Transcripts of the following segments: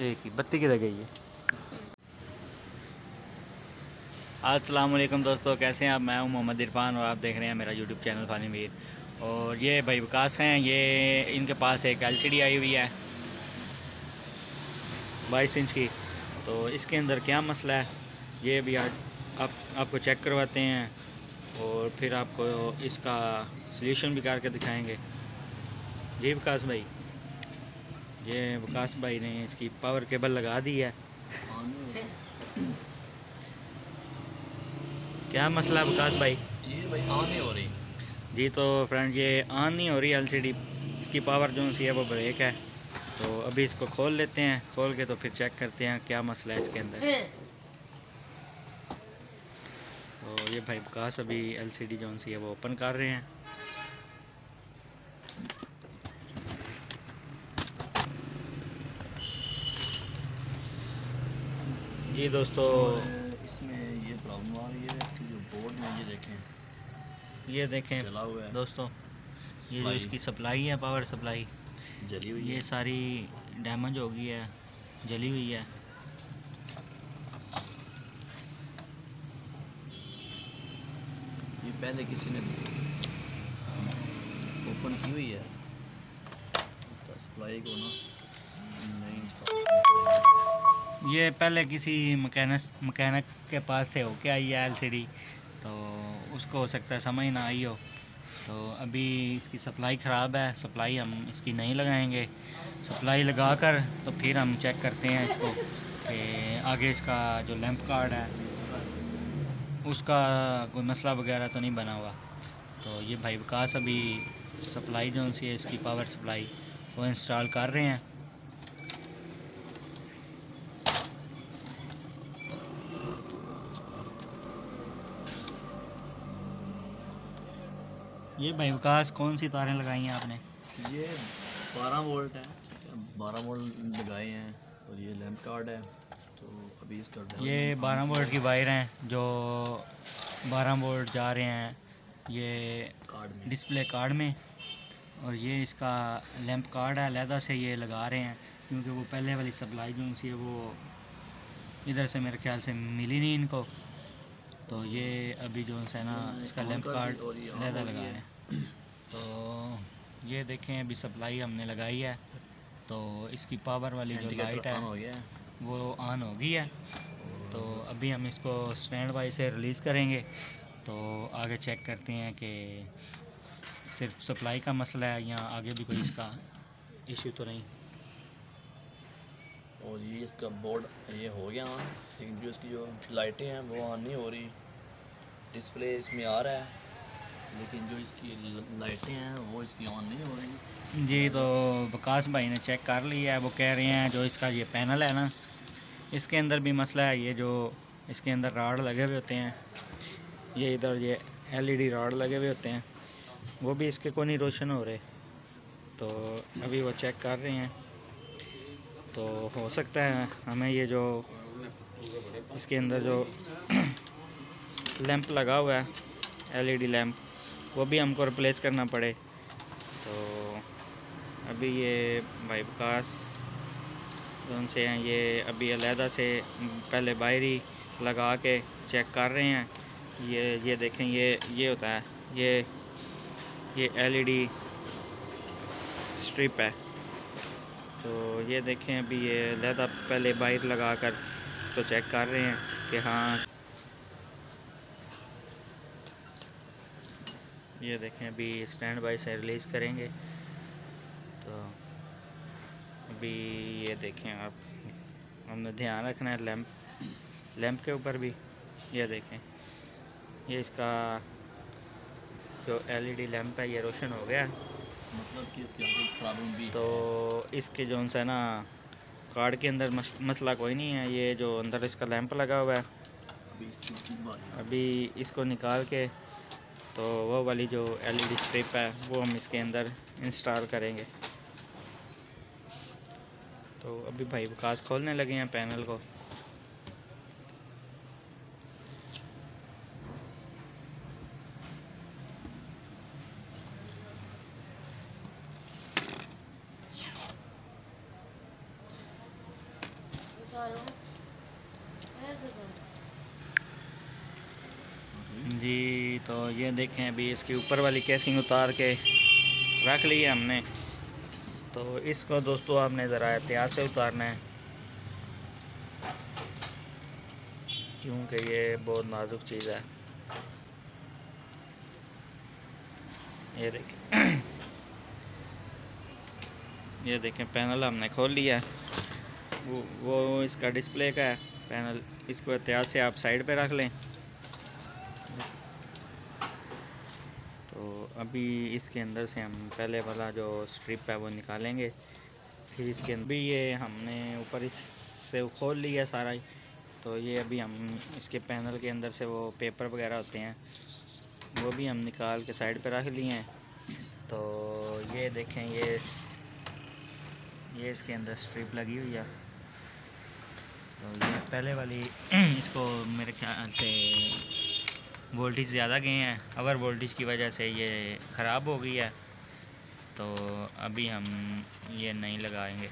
एक ही बत्ती किधर गई है। अस्सलाम वालेकुम दोस्तों, कैसे हैं आप। मैं हूं मोहम्मद इरफान और आप देख रहे हैं मेरा यूट्यूब चैनल फ़ानी मीर। और ये भाई विकास हैं, ये इनके पास एक एलसीडी आई हुई है 22 इंच की। तो इसके अंदर क्या मसला है ये भी आज आपको चेक करवाते हैं और फिर आपको इसका सल्यूशन भी करके दिखाएंगे। जी विकास भाई, ये विकास भाई ने इसकी पावर केबल लगा दी है। क्या मसला विकास भाई? ये भाई ऑन नहीं हो रही जी तो फ्रेंड, ये ऑन नहीं हो रही एलसीडी, इसकी पावर जो सी है वो ब्रेक है। तो अभी इसको खोल लेते हैं, खोल के तो फिर चेक करते हैं क्या मसला है इसके अंदर। तो ये भाई विकास अभी एलसीडी जो सी है वो ओपन कर रहे हैं। जी दोस्तों, इसमें ये प्रॉब्लम आ रही है इसकी जो बोर्ड में ये देखें जला हुआ है। दोस्तों, ये जो इसकी सप्लाई है, पावर सप्लाई जली हुई ये है। सारी डैमेज हो गई है, जली हुई है। ये पहले किसी ने ओपन की हुई है तो सप्लाई को ना नहीं इंस्टॉल। ये पहले किसी मकैनिक के पास से होके आई है एलसीडी, तो उसको हो सकता है समझ ना आई हो। तो अभी इसकी सप्लाई ख़राब है, सप्लाई हम इसकी नहीं लगाएंगे। सप्लाई लगा कर तो फिर हम चेक करते हैं इसको कि आगे इसका जो लैंप कार्ड है उसका कोई मसला वगैरह तो नहीं बना हुआ। तो ये भाई विकास अभी सप्लाई जो सी है इसकी पावर सप्लाई वो इंस्टॉल कर रहे हैं। ये भाई विकास कौन सी तारें लगाई हैं आपने? ये 12 वोल्ट है, 12 वोल्ट लगाए हैं और ये लैंप कार्ड है। तो अभी इसका ये 12 वोल्ट की वायर हैं जो 12 वोल्ट जा रहे हैं ये कार्ड में, डिस्प्ले कार्ड में। और ये इसका लैंप कार्ड है, अलहदा से ये लगा रहे हैं क्योंकि वो पहले वाली सप्लाई जो सी है वो इधर से मेरे ख्याल से मिली नहीं इनको। तो ये अभी जो है ना इसका लैंप कार्ड अलहदा लगा है। तो ये देखें अभी सप्लाई हमने लगाई है तो इसकी पावर वाली जो लाइट है वो ऑन हो गई है। तो अभी हम इसको स्टैंड बाई से रिलीज़ करेंगे तो आगे चेक करते हैं कि सिर्फ सप्लाई का मसला है या आगे भी कोई इसका इशू तो नहीं। और ये इसका बोर्ड ये हो गया ऑन, लेकिन जो इसकी जो लाइटें हैं वो ऑन नहीं हो रही। डिस्प्ले इसमें आ रहा है लेकिन जो इसकी लाइटें हैं वो इसकी ऑन नहीं हो रही। जी तो विकास भाई ने चेक कर लिया है, वो कह रहे हैं जो इसका ये पैनल है ना इसके अंदर भी मसला है। ये जो इसके अंदर राड लगे हुए होते हैं, ये इधर ये एलईडी राड लगे हुए होते हैं, वो भी इसके को नहीं रोशन हो रहे। तो अभी वो चेक कर रहे हैं। तो हो सकता है हमें ये जो इसके अंदर जो लैंप लगा हुआ है एलईडी लैंप वो भी हमको रिप्लेस करना पड़े। तो अभी ये भाई विकास जोन से हैं, ये अभी अलहदा से पहले बाहरी लगा के चेक कर रहे हैं। ये देखें, ये होता है ये एलईडी स्ट्रिप है। तो ये देखें अभी ये अलहदा पहले बाहर लगा कर इसको चेक कर रहे हैं कि हाँ। ये देखें अभी स्टैंड बाई से रिलीज़ करेंगे। तो अभी ये देखें आप, हमने ध्यान रखना है लैंप के ऊपर भी। ये देखें ये इसका जो एलईडी लैंप है ये रोशन हो गया, मतलब कि इसके अंदर प्रॉब्लम भी तो इसके जो है ना कार्ड के अंदर मसला कोई नहीं है। ये जो अंदर इसका लैंप लगा हुआ है अभी इसको निकाल के तो वो वाली जो एलईडी स्ट्रिप है वो हम इसके अंदर इंस्टॉल करेंगे। तो अभी भाई विकास खोलने लगे हैं पैनल को। जी तो ये देखें, अभी इसकी ऊपर वाली केसिंग उतार के रख ली है हमने। तो इसको दोस्तों आपने ज़रा एहतियात से उतारना है, क्योंकि ये बहुत नाजुक चीज़ है। ये देखें ये देखें पैनल हमने खोल लिया है। वो इसका डिस्प्ले का है पैनल। इसको एहतियात से आप साइड पे रख लें। तो अभी इसके अंदर से हम पहले वाला जो स्ट्रिप है वो निकालेंगे। फिर इसके अंदर भी ये हमने ऊपर इससे खोल लिया सारा ही। तो ये अभी हम इसके पैनल के अंदर से वो पेपर वगैरह होते हैं वो भी हम निकाल के साइड पे रख लिए हैं। तो ये देखें, ये इसके अंदर स्ट्रिप लगी हुई है। तो ये पहले वाली इसको मेरे ख्याल से वोल्टेज ज़्यादा गए हैं, ओवर वोल्टेज की वजह से ये ख़राब हो गई है। तो अभी हम ये नहीं लगाएंगे।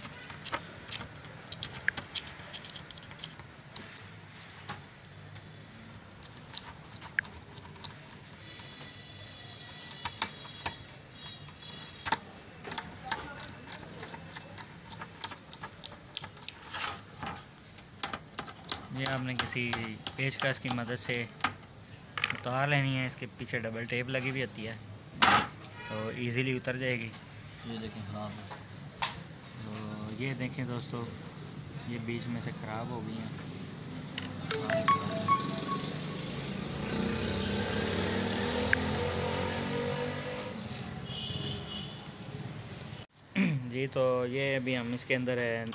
ये आपने किसी पेचकस की मदद से उतार लेनी है। इसके पीछे डबल टेप लगी हुई होती है, तो इजीली उतर जाएगी। ये देखें ख़राब है। तो ये देखें दोस्तों, ये बीच में से ख़राब हो गई हैं। जी तो ये अभी हम इसके अंदर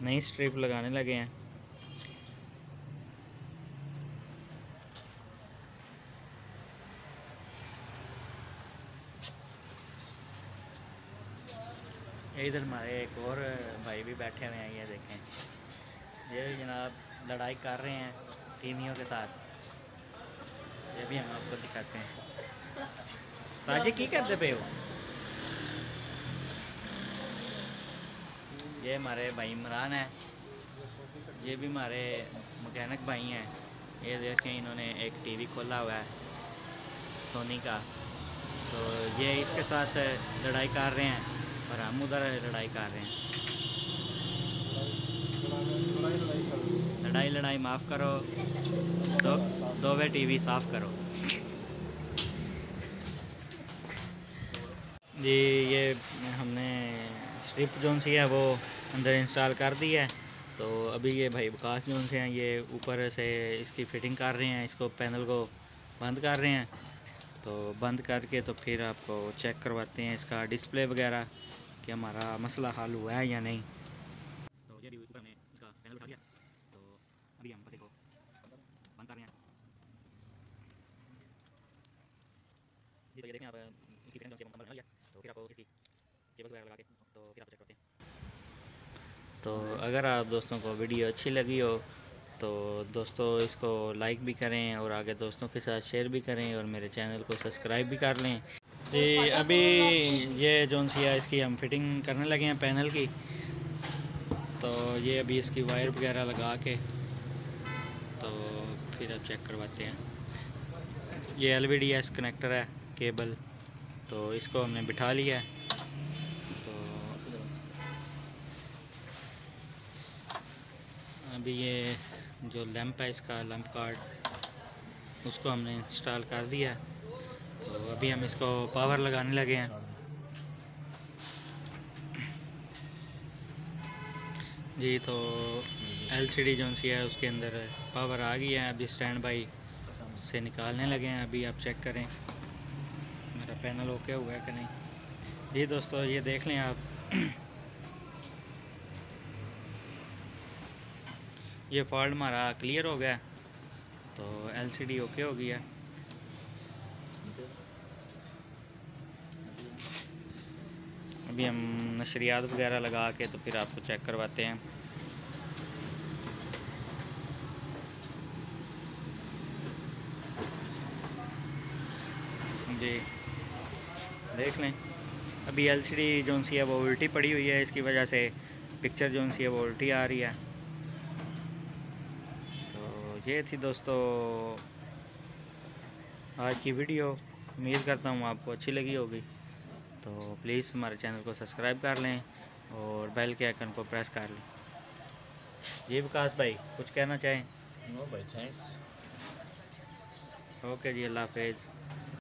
नई स्ट्रिप लगाने लगे हैं। इधर हमारे एक और भाई भी बैठे हुए हैं। ये देखें, ये जनाब लड़ाई कर रहे हैं टीमियों के साथ। ये भी हम आपको दिखाते हैं। साजी की करते पे हो? ये हमारे भाई इमरान है। ये भी हमारे मैकेनिक भाई हैं। ये देखें, इन्होंने एक टीवी खोला हुआ है सोनी का। तो ये इसके साथ लड़ाई कर रहे हैं और हम उधर लड़ाई कर रहे हैं। लड़ाई माफ़ करो, दो वे टीवी साफ़ करो। जी ये हमने स्ट्रिप जोन सी है वो अंदर इंस्टॉल कर दी है। तो अभी ये भाई विकास जोन से हैं, ये ऊपर से इसकी फ़िटिंग कर रहे हैं। इसको पैनल को बंद कर रहे हैं। तो बंद करके तो फिर आपको चेक करवाते हैं इसका डिस्प्ले वगैरह कि हमारा मसला हल हुआ है या नहीं। तो ये भी ऊपर हमने इसका पैनल उठा लिया। तो अभी हम पते को बंद कर रहे हैं। जी तो ये देखें आप, इसकी फिटिंग जो है मुकम्मल बना लिया। तो फिर आपको इसकी केबल वगैरह लगा के तो फिर आपको चेक करते हैं। तो अगर आप दोस्तों को वीडियो अच्छी लगी हो तो दोस्तों इसको लाइक भी करें और आगे दोस्तों के साथ शेयर भी करें और मेरे चैनल को सब्सक्राइब भी कर लें। जी अभी ये जोन सी है इसकी हम फिटिंग करने लगे हैं पैनल की। तो ये अभी इसकी वायर वगैरह लगा के तो फिर अब चेक करवाते हैं। ये LVDS कनेक्टर है केबल, तो इसको हमने बिठा लिया है। तो अभी ये जो लैंप है इसका लैंप कार्ड उसको हमने इंस्टॉल कर दिया है। तो अभी हम इसको पावर लगाने लगे हैं। जी तो LCD जो सी है उसके अंदर पावर आ गई है। अभी स्टैंड बाई से निकालने लगे हैं। अभी आप चेक करें मेरा पैनल ओके हुआ है कि नहीं। जी दोस्तों ये देख लें आप, ये फॉल्ट हमारा क्लियर हो गया। तो LCD ओके हो गई है। अभी हम नशरियात वगैरह लगा के तो फिर आपको चेक करवाते हैं। जी देख लें, अभी LCD जो सी है वो उल्टी पड़ी हुई है। इसकी वजह से पिक्चर जो सी है वो उल्टी आ रही है। ये थी दोस्तों आज की वीडियो। उम्मीद करता हूँ आपको अच्छी लगी होगी। तो प्लीज़ हमारे चैनल को सब्सक्राइब कर लें और बेल के आइकन को प्रेस कर लें। जी विकास भाई कुछ कहना चाहें? नो भाई, थैंक्स। ओके जी, अल्लाह हाफिज़।